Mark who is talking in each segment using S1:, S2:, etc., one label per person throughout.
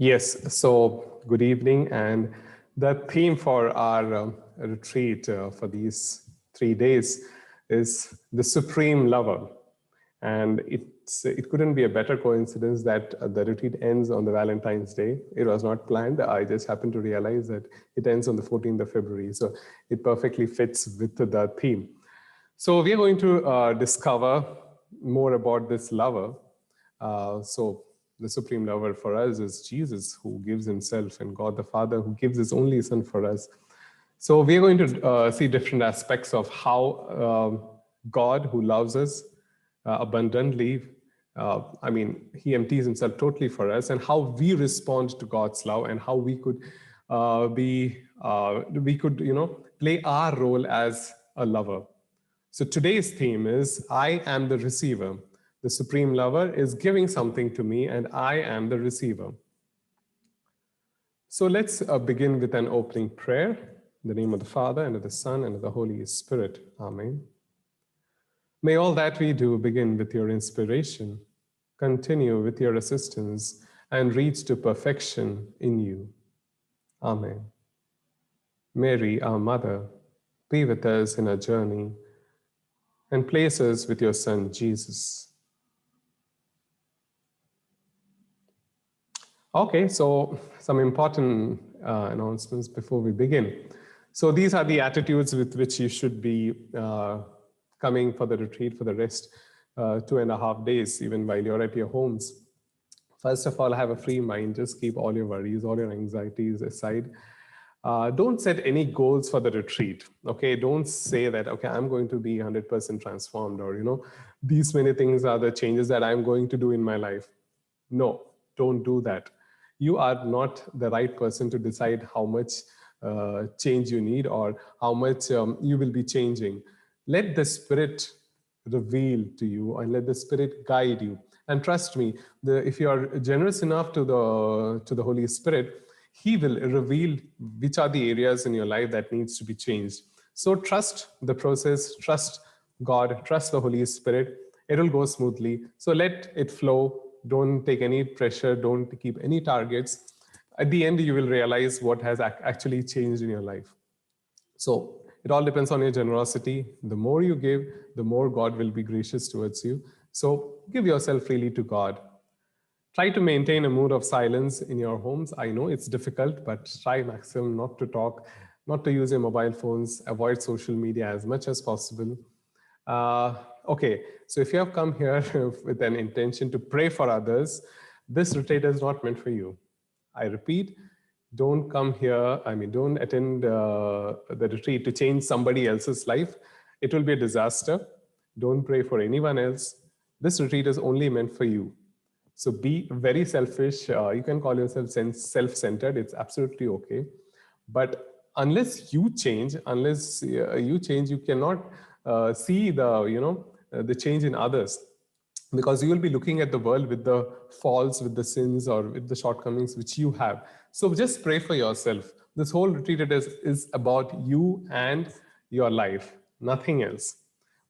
S1: Yes, so good evening. And the theme for our retreat for these 3 days is the Supreme Lover. And it couldn't be a better coincidence that the retreat ends on the Valentine's Day. It was not planned. I just happened to realize that it ends on the 14th of February. So it perfectly fits with the theme. So we are going to discover more about this lover. So the supreme lover for us is Jesus, who gives himself, and God the Father, who gives his only son for us. So we are going to see different aspects of how God, who loves us abundantly, he empties himself totally for us, and how we respond to God's love, and how we could play our role as a lover. So today's theme is I am the receiver. The supreme lover is giving something to me, and I am the receiver. So let's begin with an opening prayer. In the name of the Father, and of the Son, and of the Holy Spirit. Amen. May all that we do begin with your inspiration, continue with your assistance, and reach to perfection in you. Amen. Mary, our Mother, be with us in our journey, and place us with your Son, Jesus. Okay, so some important announcements before we begin. So these are the attitudes with which you should be coming for the retreat for the rest 2.5 days, even while you're at your homes. First of all, have a free mind. Just keep all your worries, all your anxieties aside. Don't set any goals for the retreat. Okay, don't say that, okay, I'm going to be 100% transformed, or, these many things are the changes that I'm going to do in my life. No, don't do that. You are not the right person to decide how much change you need, or how much you will be changing. Let the Spirit reveal to you, and let the Spirit guide you. And trust me, if you are generous enough to the Holy Spirit, He will reveal which are the areas in your life that needs to be changed. So trust the process, trust God, trust the Holy Spirit. It will go smoothly. So let it flow. Don't take any pressure. Don't keep any targets. At the end, you will realize what has actually changed in your life. So it all depends on your generosity. The more you give, the more God will be gracious towards you. So give yourself freely to God. Try to maintain a mood of silence in your homes. I know it's difficult, but try maximum not to talk, not to use your mobile phones, avoid social media as much as possible. Okay, so if you have come here with an intention to pray for others, this retreat is not meant for you. I repeat, don't come here, don't attend the retreat to change somebody else's life. It will be a disaster. Don't pray for anyone else. This retreat is only meant for you. So be very selfish. You can call yourself self-centered. It's absolutely okay. But unless you change, you cannot see the change in others, because you will be looking at the world with the faults, with the sins, or with the shortcomings which you have. So just pray for yourself. This whole retreat is about you and your life, nothing else.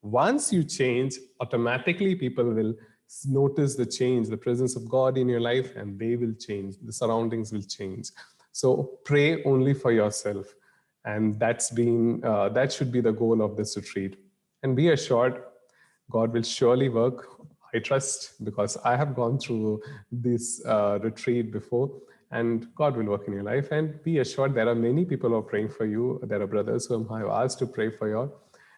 S1: Once you change, automatically people will notice the change, the presence of God in your life, and they will change. The surroundings will change. So pray only for yourself. And that should be the goal of this retreat. And be assured, God will surely work. I trust, because I have gone through this retreat before, and God will work in your life. And be assured, there are many people who are praying for you. There are brothers whom I have asked to pray for you.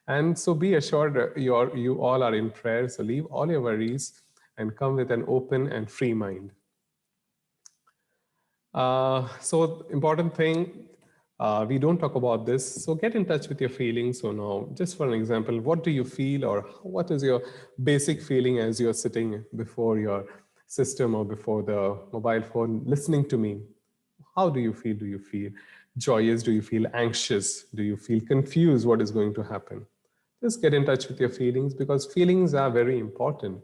S1: And so be assured, you all are in prayer. So leave all your worries and come with an open and free mind. So important thing, we don't talk about this. So get in touch with your feelings. So now, just for an example, what do you feel, or what is your basic feeling as you're sitting before your system or before the mobile phone listening to me? How do you feel? Do you feel joyous? Do you feel anxious? Do you feel confused? What is going to happen? Just get in touch with your feelings, because feelings are very important.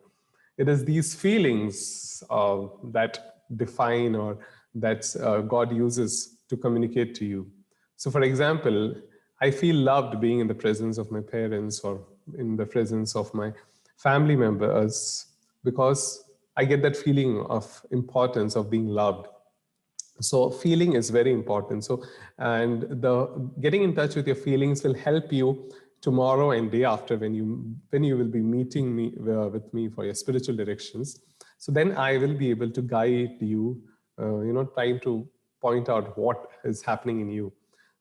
S1: It is these feelings that define, or that God uses to communicate to you. So for example, I feel loved being in the presence of my parents, or in the presence of my family members, because I get that feeling of importance of being loved. So feeling is very important. So, and the getting in touch with your feelings will help you tomorrow and day after when you will be meeting me with me for your spiritual directions. So then I will be able to guide you, trying to point out what is happening in you.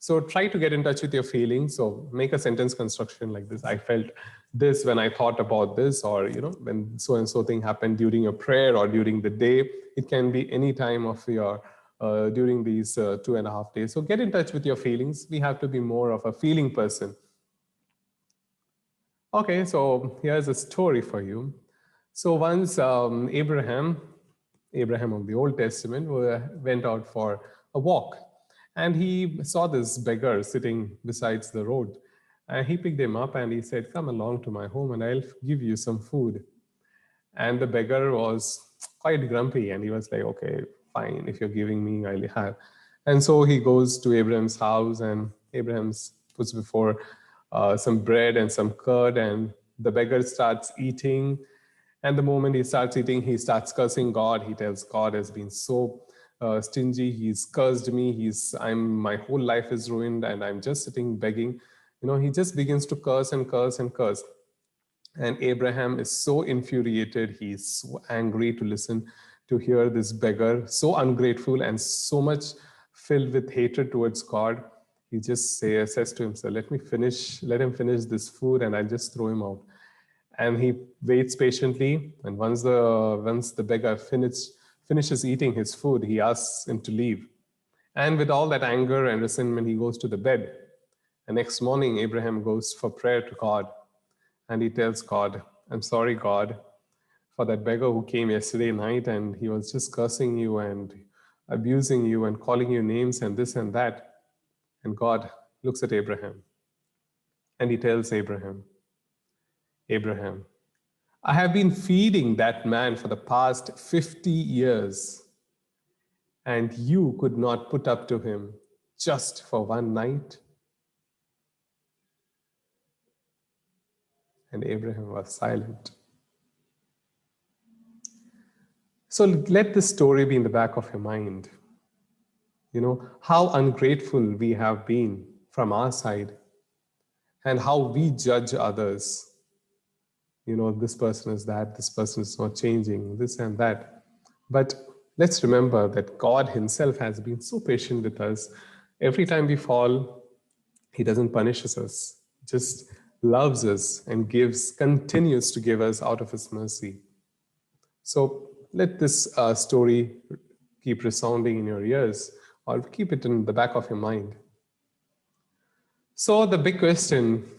S1: So try to get in touch with your feelings. So make a sentence construction like this: I felt this when I thought about this, or when so and so thing happened during your prayer or during the day. It can be any time of your during these 2.5 days. So get in touch with your feelings. We have to be more of a feeling person. Okay, so here's a story for you. So once Abraham of the Old Testament went out for a walk, and he saw this beggar sitting besides the road. And he picked him up and he said, "Come along to my home and I'll give you some food." And the beggar was quite grumpy and he was like, "Okay, fine, if you're giving me, I'll have." And so he goes to Abraham's house, and Abraham puts before some bread and some curd, and the beggar starts eating. And the moment he starts eating, he starts cursing God. He tells God has been so stingy. He's cursed me. My whole life is ruined, and I'm just sitting begging. He just begins to curse and curse and curse. And Abraham is so infuriated. He's so angry to hear this beggar, so ungrateful and so much filled with hatred towards God. He just says to himself, let him finish this food and I'll just throw him out. And he waits patiently. And once the beggar finishes eating his food, he asks him to leave. And with all that anger and resentment, he goes to the bed. The next morning, Abraham goes for prayer to God. And he tells God, "I'm sorry, God, for that beggar who came yesterday night and he was just cursing you and abusing you and calling you names and this and that." And God looks at Abraham and he tells Abraham, "Abraham, I have been feeding that man for the past 50 years, and you could not put up to him just for one night." And Abraham was silent. So let this story be in the back of your mind. How ungrateful we have been from our side and how we judge others. This person is that, this person is not changing, this and that. But let's remember that God himself has been so patient with us. Every time we fall, he doesn't punish us, just loves us and continues to give us out of his mercy. So let this story keep resounding in your ears, or keep it in the back of your mind. So the big question,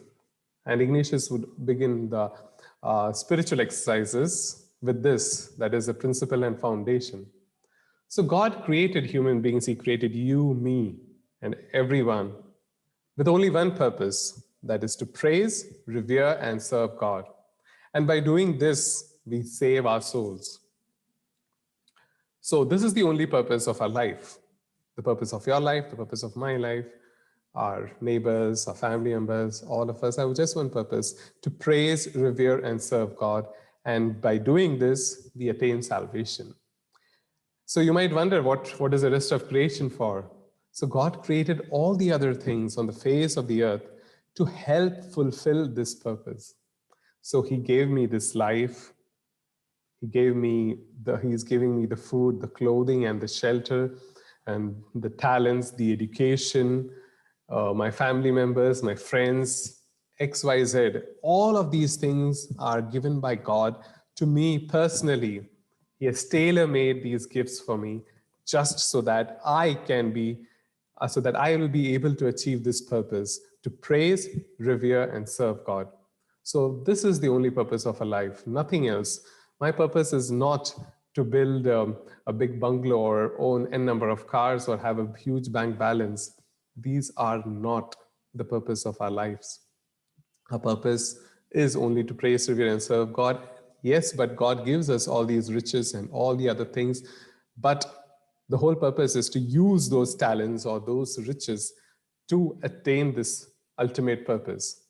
S1: and Ignatius would begin the spiritual exercises with this, that is a principle and foundation. So God created human beings. He created you, me, and everyone with only one purpose, that is to praise, revere, and serve God. And by doing this, we save our souls. So this is the only purpose of our life. The purpose of your life, the purpose of my life, our neighbors, our family members, all of us have just one purpose: to praise, revere, and serve God. And by doing this, we attain salvation. So you might wonder, what is the rest of creation for? So God created all the other things on the face of the earth to help fulfill this purpose. So he gave me this life. He's giving me the food, the clothing, and the shelter, and the talents, the education, my family members, my friends, XYZ. All of these things are given by God to me personally. He has tailor-made these gifts for me just so that so that I will be able to achieve this purpose: to praise, revere, and serve God. So this is the only purpose of a life, nothing else. My purpose is not to build a big bungalow or own n number of cars or have a huge bank balance. These are not the purpose of our lives. Our purpose is only to praise, revere, and serve God. Yes, but God gives us all these riches and all the other things. But the whole purpose is to use those talents or those riches to attain this ultimate purpose.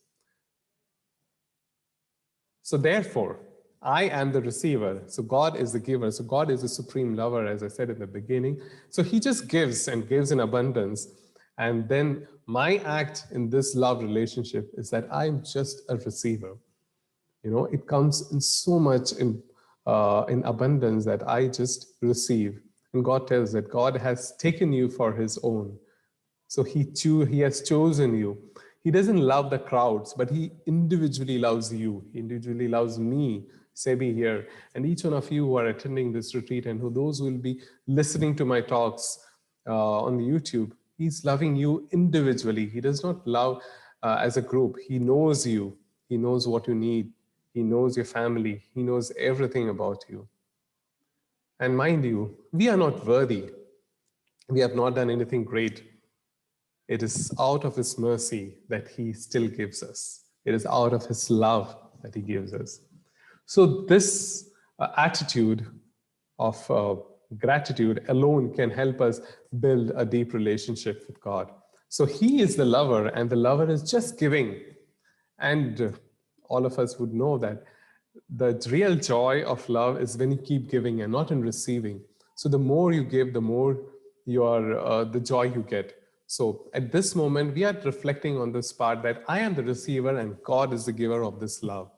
S1: So therefore, I am the receiver. So God is the giver. So God is the supreme lover, as I said in the beginning. So he just gives and gives in abundance. And then my act in this love relationship is that I'm just a receiver. It comes in so much in abundance that I just receive. And God tells that God has taken you for his own. So he has chosen you. He doesn't love the crowds, but he individually loves you. He individually loves me, Sebi here, and each one of you who are attending this retreat and who those who will be listening to my talks on the YouTube. He's loving you individually. He does not love as a group. He knows you. He knows what you need. He knows your family. He knows everything about you. And mind you, we are not worthy. We have not done anything great. It is out of his mercy that he still gives us. It is out of his love that he gives us. So this attitude of gratitude alone can help us build a deep relationship with God. So he is the lover, and the lover is just giving. And all of us would know that the real joy of love is when you keep giving and not in receiving. So the more you give, the more the joy you get. So at this moment, we are reflecting on this part that I am the receiver and God is the giver of this love.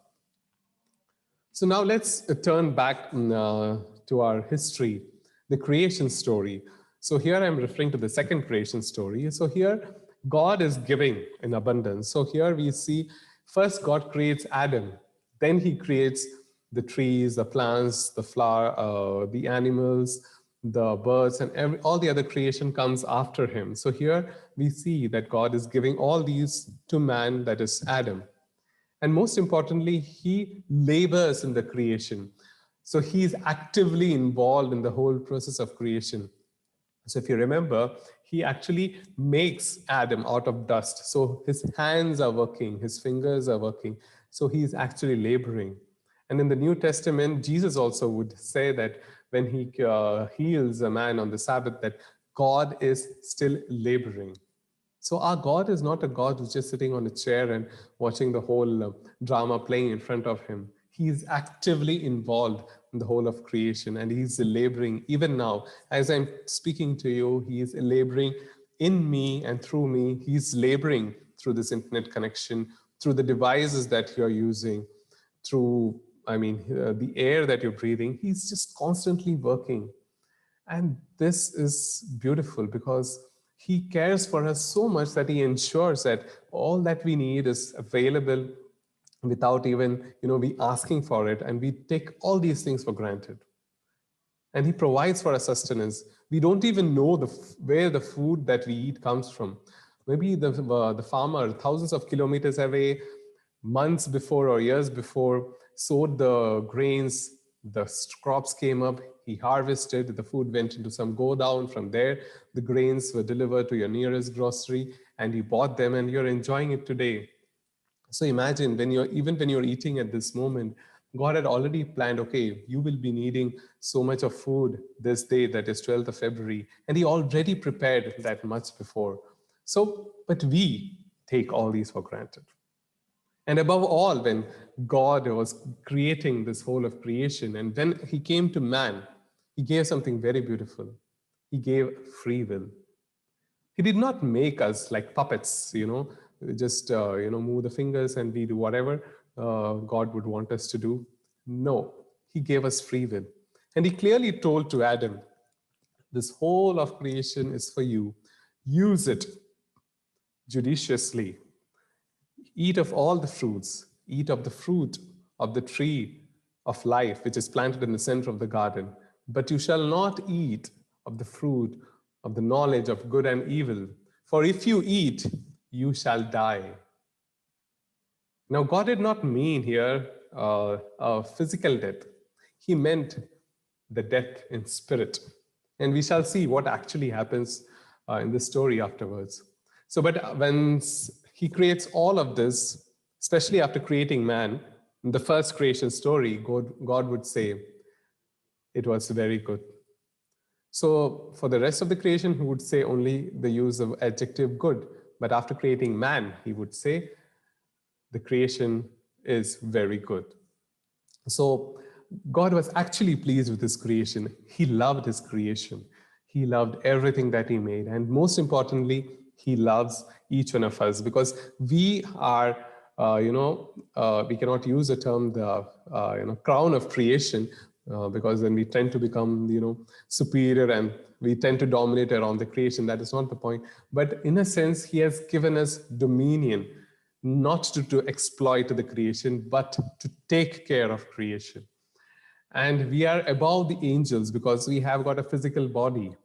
S1: So now let's turn back to our history, the creation story. So here I'm referring to the second creation story. So here God is giving in abundance. So here we see first God creates Adam, then he creates the trees, the plants, the flower, the animals, the birds, and all the other creation comes after him. So here we see that God is giving all these to man, that is Adam. And most importantly, he labors in the creation. So he's actively involved in the whole process of creation. So if you remember, he actually makes Adam out of dust. So his hands are working, his fingers are working. So he's actually laboring. And in the New Testament, Jesus also would say that when he heals a man on the Sabbath, that God is still laboring. So our God is not a God who's just sitting on a chair and watching the whole drama playing in front of him. He is actively involved in the whole of creation, and he's laboring even now. As I'm speaking to you, he is laboring in me and through me. He's laboring through this internet connection, through the devices that you're using, through, the air that you're breathing. He's just constantly working. And this is beautiful because he cares for us so much that he ensures that all that we need is available without even, we asking for it. And we take all these things for granted. And he provides for our sustenance. We don't even know where the food that we eat comes from. Maybe the farmer, thousands of kilometers away, months before or years before, sowed the grains, the crops came up, he harvested, the food went into some go down. From there, the grains were delivered to your nearest grocery, and you bought them, and you're enjoying it today. So imagine when you're eating at this moment, God had already planned, okay, you will be needing so much of food this day, that is 12th of February. And he already prepared that much before. So, but we take all these for granted. And above all, when God was creating this whole of creation, and when he came to man, he gave something very beautiful. He gave free will. He did not make us like puppets, just, move the fingers and we do whatever God would want us to do. No, he gave us free will. And he clearly told to Adam, this whole of creation is for you. Use it judiciously. Eat of all the fruits. Eat of the fruit of the tree of life, which is planted in the center of the garden. But you shall not eat of the fruit of the knowledge of good and evil. For if you eat, you shall die. Now, God did not mean here a physical death. He meant the death in spirit. And we shall see what actually happens in this story afterwards. So, but when he creates all of this, especially after creating man, in the first creation story, God would say, it was very good. So for the rest of the creation, he would say only the use of adjective good. But after creating man, he would say, the creation is very good. So God was actually pleased with his creation. He loved his creation. He loved everything that he made. And most importantly, he loves each one of us because we are, we cannot use the term the, crown of creation because then we tend to become, superior and we tend to dominate around the creation. That is not the point. But in a sense, he has given us dominion, not to exploit the creation, but to take care of creation. And we are above the angels because we have got a physical body.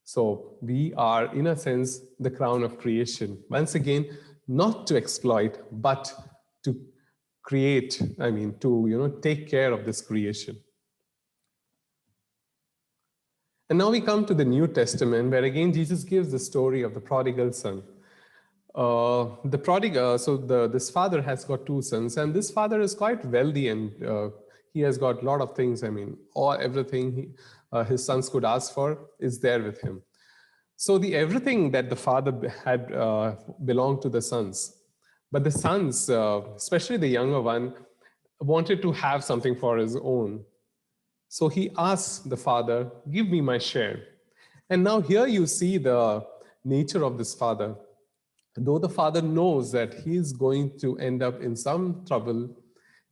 S1: So we are, in a sense, the crown of creation. Once again, not to exploit, but to create, to take care of this creation. And now we come to the New Testament, where again Jesus gives the story of the prodigal son. The prodigal, this father has got two sons, and this father is quite wealthy, and he has got a lot of things. Everything his sons could ask for is there with him. So the everything that the father had belonged to the sons, but the sons, especially the younger one, wanted to have something for his own. So he asked the father, "Give me my share." And now here you see the nature of this father. Though the father knows that he is going to end up in some trouble,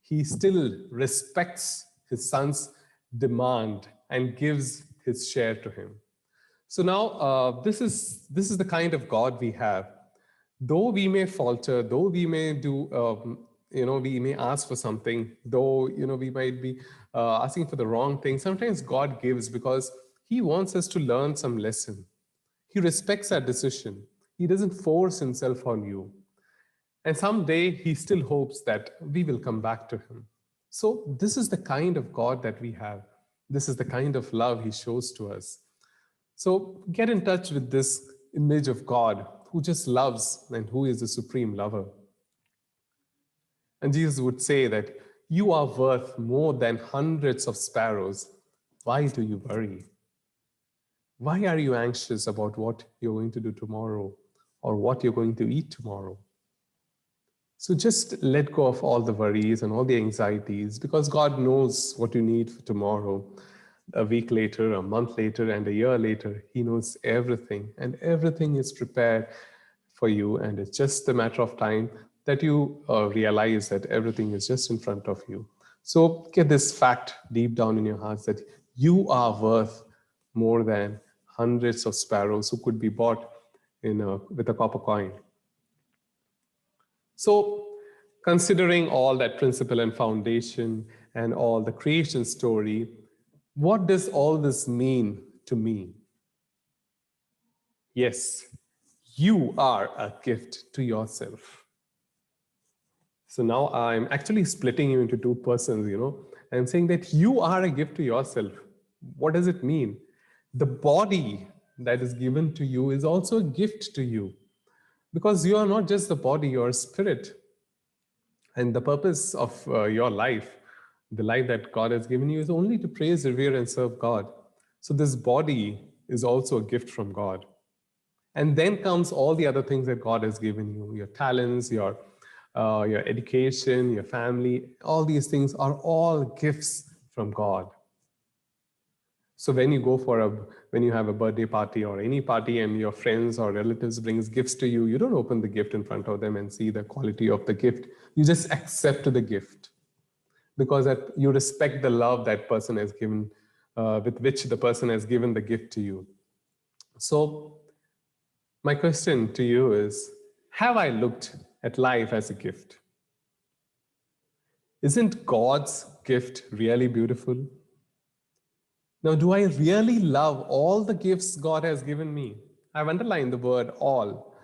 S1: he still respects his son's demand and gives his share to him. So now this is the kind of God we have. Though we may falter, though we may do, we may ask for something, though we might be asking for the wrong thing. Sometimes God gives because He wants us to learn some lesson. He respects our decision. He doesn't force Himself on you. And someday He still hopes that we will come back to Him. So this is the kind of God that we have. This is the kind of love He shows to us. So get in touch with this image of God who just loves and who is the supreme lover. And Jesus would say that you are worth more than hundreds of sparrows. Why do you worry? Why are you anxious about what you're going to do tomorrow or what you're going to eat tomorrow? So just let go of all the worries and all the anxieties because God knows what you need for tomorrow. A week later, a month later, and a year later, He knows everything, and everything is prepared for you. And it's just a matter of time that you realize that everything is just in front of you. So get this fact deep down in your hearts that you are worth more than hundreds of sparrows who could be bought with a copper coin. So, considering all that principle and foundation and all the creation story, what does all this mean to me? Yes, you are a gift to yourself. So now I'm actually splitting you into two persons, I'm saying that you are a gift to yourself. What does it mean? The body that is given to you is also a gift to you because you are not just the body, you're a spirit. And the purpose of your life, the life that God has given you, is only to praise, revere, and serve God. So this body is also a gift from God. And then comes all the other things that God has given you, your talents, your education, your family. All these things are all gifts from God. So when you have a birthday party or any party and your friends or relatives brings gifts to you, you don't open the gift in front of them and see the quality of the gift. You just accept the gift because that you respect the love that person has given, with which the person has given the gift to you. So my question to you is, have I looked at life as a gift? Isn't God's gift really beautiful? Now, do I really love all the gifts God has given me? I've underlined the word all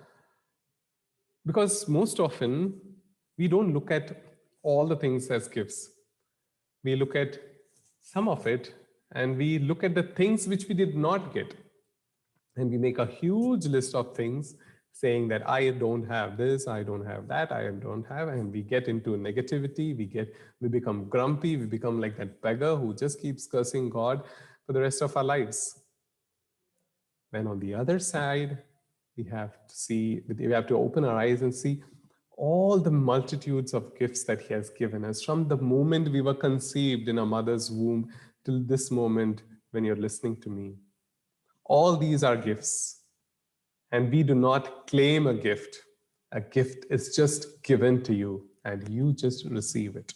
S1: because most often we don't look at all the things as gifts. We look at some of it and we look at the things which we did not get. And we make a huge list of things saying that I don't have this, I don't have that, I don't have, and we get into negativity, we become grumpy, we become like that beggar who just keeps cursing God for the rest of our lives. When on the other side, we have to open our eyes and see all the multitudes of gifts that He has given us from the moment we were conceived in our mother's womb till this moment when you're listening to me. All these are gifts, and we do not claim a gift. A gift is just given to you, and you just receive it.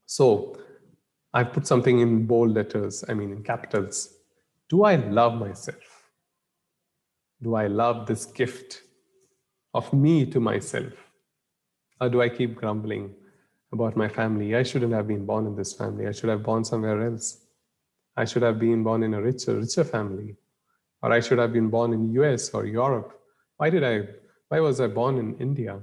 S1: So, I put something in bold letters, I mean in capitals. Do I love myself? Do I love this gift of me to myself? Or do I keep grumbling about my family? I shouldn't have been born in this family. I should have born somewhere else. I should have been born in a richer family. Or I should have been born in US or Europe. Why was I born in India?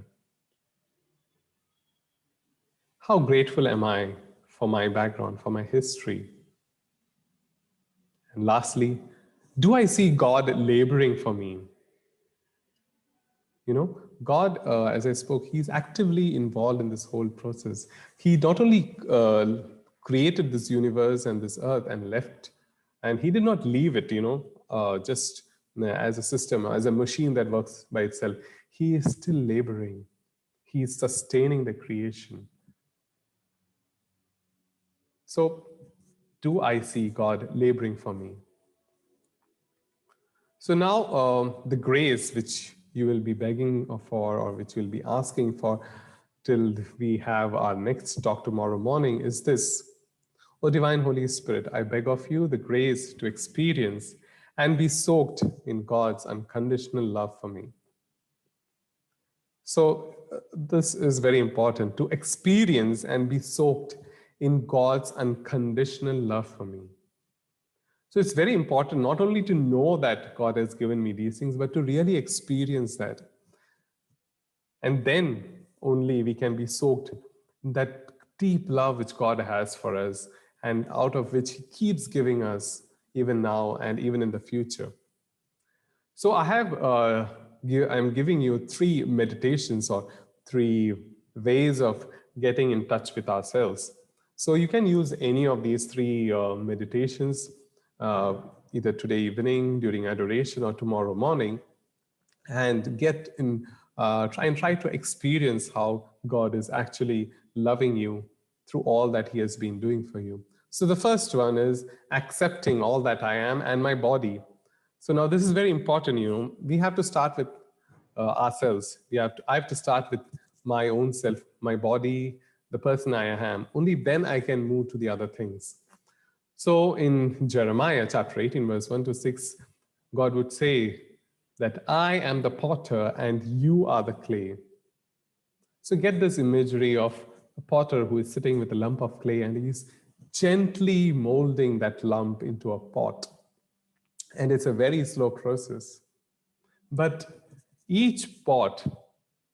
S1: How grateful am I for my background, for my history? And lastly, do I see God laboring for me? You know, God, as I spoke, He's actively involved in this whole process. He not only created this universe and this earth and left, and He did not leave it, just as a system, as a machine that works by itself. He is still laboring. He is sustaining the creation. So, do I see God laboring for me? So now the grace which you will be begging for, or which you'll be asking for till we have our next talk tomorrow morning, is this. O Divine Holy Spirit, I beg of you the grace to experience and be soaked in God's unconditional love for me. So this is very important, to experience and be soaked in God's unconditional love for me. So it's very important not only to know that God has given me these things, but to really experience that. And then only we can be soaked in that deep love which God has for us, and out of which He keeps giving us even now and even in the future. So I'm giving you 3 meditations or 3 ways of getting in touch with ourselves. So you can use any of these 3 meditations, either today evening during adoration or tomorrow morning, and try to experience how God is actually loving you through all that He has been doing for you. So the first one is accepting all that I am and my body. So now this is very important. We have to start with ourselves. I have to start with my own self, my body, the person I am. Only then I can move to the other things. So in Jeremiah chapter 18, verse 1 to 6, God would say that I am the potter and you are the clay. So get this imagery of a potter who is sitting with a lump of clay and he's gently molding that lump into a pot. And it's a very slow process. But each pot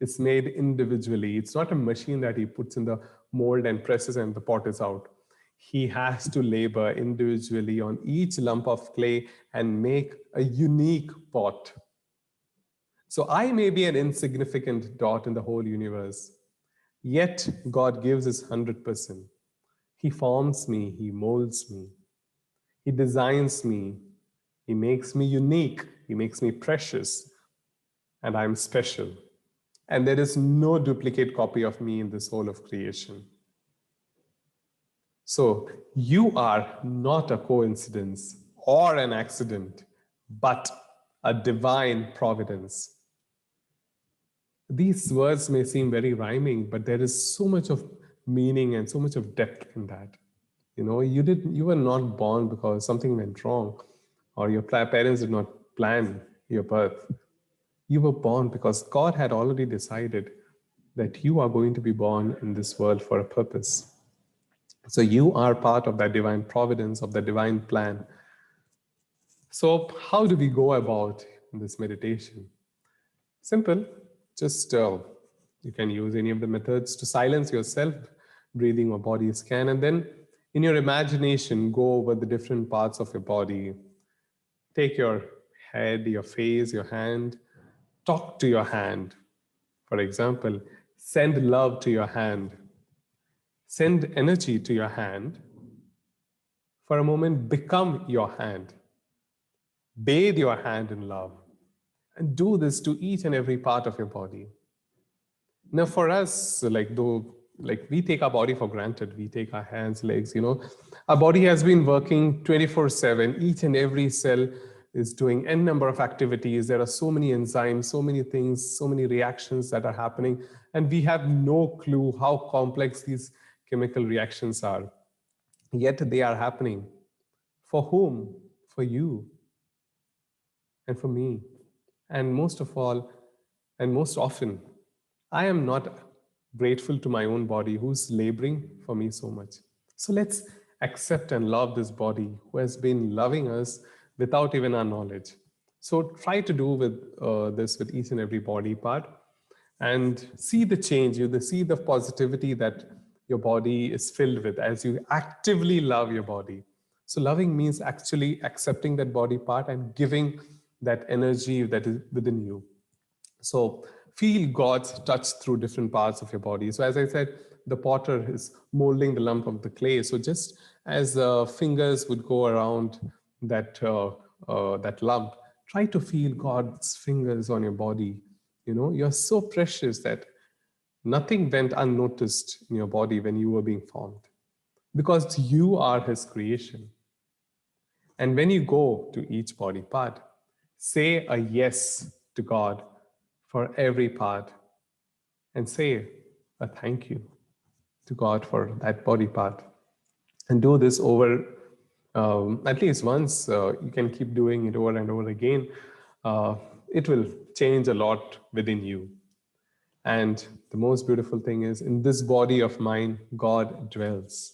S1: is made individually. It's not a machine that he puts in the mold and presses and the pot is out. He has to labor individually on each lump of clay and make a unique pot. So I may be an insignificant dot in the whole universe, yet God gives His 100%. He forms me, He molds me, He designs me, He makes me unique, He makes me precious, and I'm special. And there is no duplicate copy of me in this whole of creation. So you are not a coincidence or an accident, but a divine providence. These words may seem very rhyming, but there is so much of meaning and so much of depth in that. You were not born because something went wrong, or your parents did not plan your birth. You were born because God had already decided that you are going to be born in this world for a purpose. So you are part of that divine providence, of the divine plan. So how do we go about this meditation? Simple. Just you can use any of the methods to silence yourself, breathing or body scan, and then in your imagination, go over the different parts of your body. Take your head, your face, your hand, talk to your hand. For example, send love to your hand. Send energy to your hand. For a moment, become your hand. Bathe your hand in love. And do this to each and every part of your body. Now, for us, like we take our body for granted. We take our hands, legs, our body has been working 24/7. Each and every cell is doing n number of activities. There are so many enzymes, so many things, so many reactions that are happening. And we have no clue how complex these chemical reactions are. Yet they are happening. For whom? For you and for me. And most of all, and most often, I am not grateful to my own body who's laboring for me so much. So let's accept and love this body who has been loving us without even our knowledge. So try to do with this with each and every body part and see the change, you see the positivity that your body is filled with as you actively love your body. So loving means actually accepting that body part and giving that energy that is within you. So feel God's touch through different parts of your body. So as I said, the potter is molding the lump of the clay. So just as fingers would go around that lump, try to feel God's fingers on your body. You're so precious that nothing went unnoticed in your body when you were being formed, because you are His creation. And when you go to each body part, say a yes to God for every part and say a thank you to God for that body part. And do this over at least once. You can keep doing it over and over again. It will change a lot within you. And the most beautiful thing is, in this body of mine, God dwells.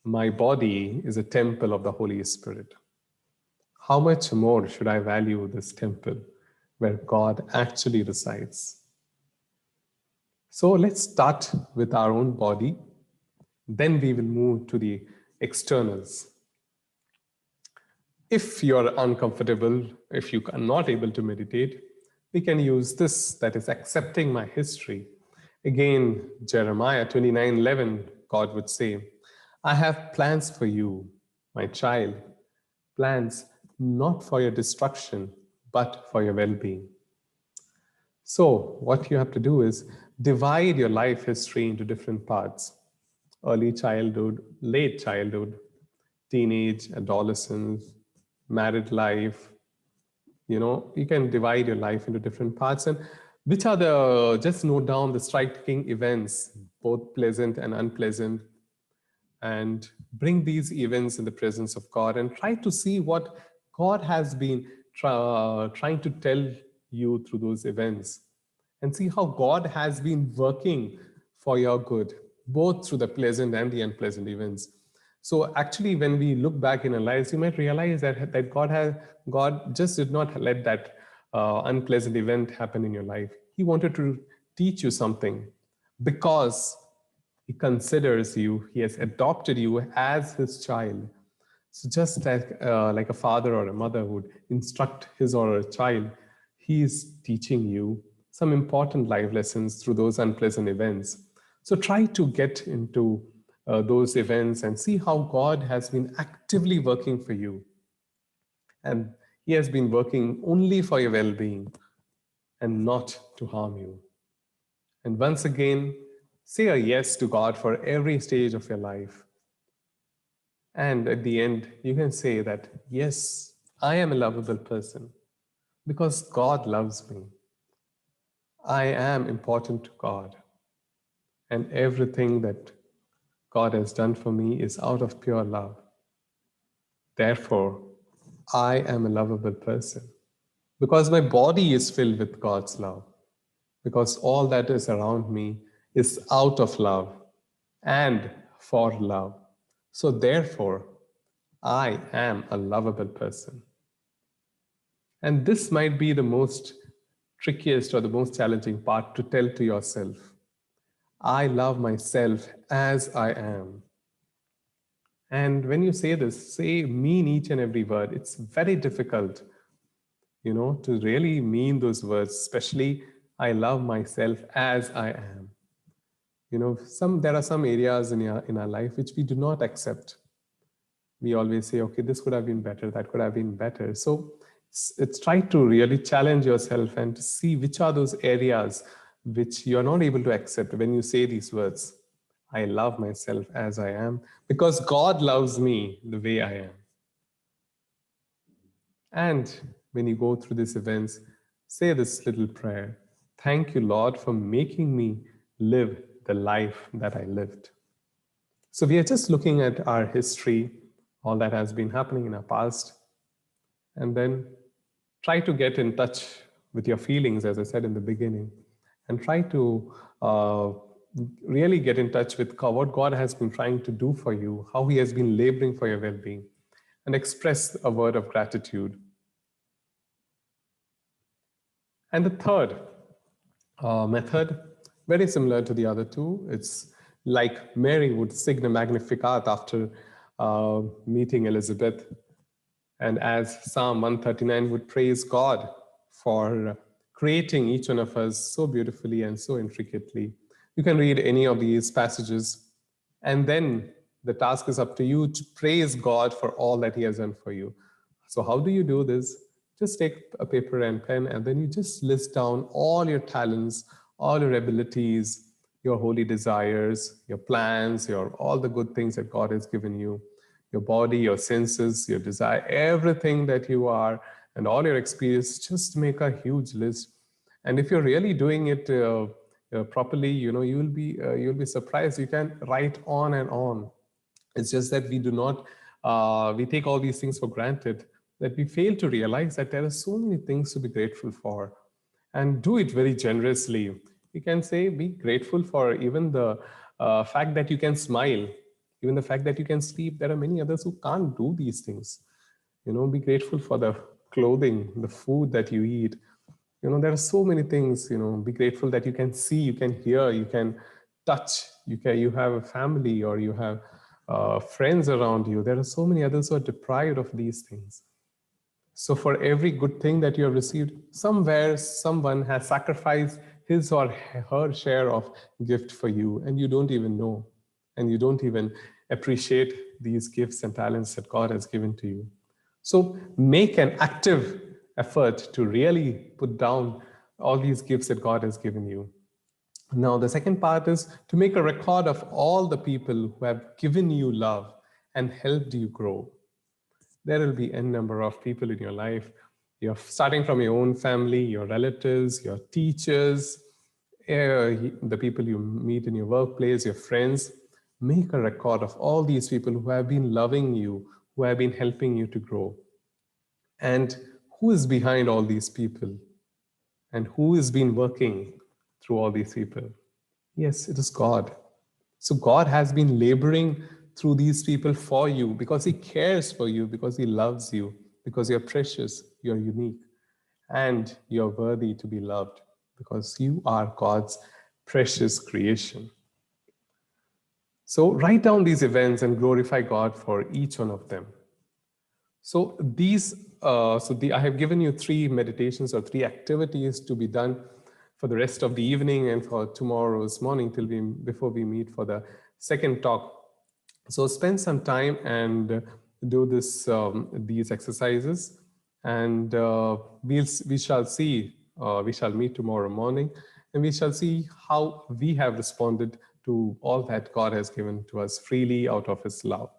S1: My body is a temple of the Holy Spirit. How much more should I value this temple where God actually resides? So let's start with our own body. Then we will move to the externals. If you're uncomfortable, if you are not able to meditate, we can use this, that is accepting my history. Again, Jeremiah 29:11, God would say, I have plans for you, my child, plans not for your destruction, but for your well-being. So what you have to do is divide your life history into different parts: early childhood, late childhood, teenage, adolescence, married life. You can divide your life into different parts, and which are just note down the striking events, both pleasant and unpleasant, and bring these events in the presence of God and try to see what God has been trying to tell you through those events, and see how God has been working for your good, both through the pleasant and the unpleasant events. So actually, when we look back in our lives, you might realize that God just did not let that unpleasant event happen in your life. He wanted to teach you something, because He considers you, He has adopted you as His child. So just like a father or a mother would instruct his or her child, He is teaching you some important life lessons through those unpleasant events. So try to get into those events and see how God has been actively working for you. And He has been working only for your well-being and not to harm you. And once again, say a yes to God for every stage of your life. And at the end, you can say that, yes, I am a lovable person because God loves me. I am important to God. And everything that God has done for me is out of pure love. Therefore, I am a lovable person because my body is filled with God's love, because all that is around me is out of love and for love. So therefore, I am a lovable person. And this might be the most trickiest or the most challenging part to tell to yourself. I love myself as I am. And when you say this, say mean each and every word. It's very difficult, to really mean those words, especially I love myself as I am. There are some areas in our life which we do not accept. We always say, okay, this could have been better, that could have been better. So it's try to really challenge yourself and to see which are those areas which you are not able to accept when you say these words. I love myself as I am because God loves me the way I am. And when you go through these events, say this little prayer. Thank you, Lord, for making me live the life that I lived. So we are just looking at our history, all that has been happening in our past, and then try to get in touch with your feelings, as I said in the beginning, and try to really get in touch with what God has been trying to do for you, how He has been laboring for your well-being, and express a word of gratitude. And the third method, very similar to the other two. It's like Mary would sing the Magnificat after meeting Elizabeth. And as Psalm 139 would praise God for creating each one of us so beautifully and so intricately. You can read any of these passages, and then the task is up to you to praise God for all that He has done for you. So how do you do this? Just take a paper and pen, and then you just list down all your talents, all your abilities, your holy desires, your plans, all the good things that God has given you, your body, your senses, your desire, everything that you are, and all your experience. Just make a huge list. And if you're really doing it properly, you'll be surprised. You can write on and on. It's just that we do not, we take all these things for granted, that we fail to realize that there are so many things to be grateful for, and do it very generously. You can say, be grateful for even the fact that you can smile, even the fact that you can sleep. There are many others who can't do these things. Be grateful for the clothing, the food that you eat. There are so many things. Be grateful that you can see, you can hear, you can touch, you have a family, or you have friends around you. There are so many others who are deprived of these things. So for every good thing that you have received, somewhere someone has sacrificed his or her share of gift for you, and you don't even know, and you don't even appreciate these gifts and talents that God has given to you. So make an active effort to really put down all these gifts that God has given you. Now, the second part is to make a record of all the people who have given you love and helped you grow. There will be n number of people in your life. You're starting from your own family, your relatives, your teachers, the people you meet in your workplace, your friends. Make a record of all these people who have been loving you, who have been helping you to grow. And who is behind all these people? And who has been working through all these people? Yes, it is God. So God has been laboring through these people for you because He cares for you, because He loves you, because you're precious, you're unique, and you're worthy to be loved because you are God's precious creation. So write down these events and glorify God for each one of them. So I have given you 3 meditations or 3 activities to be done for the rest of the evening and for tomorrow's morning before we meet for the second talk. So spend some time and do these exercises, and we shall meet tomorrow morning, and we shall see how we have responded to all that God has given to us freely out of His love.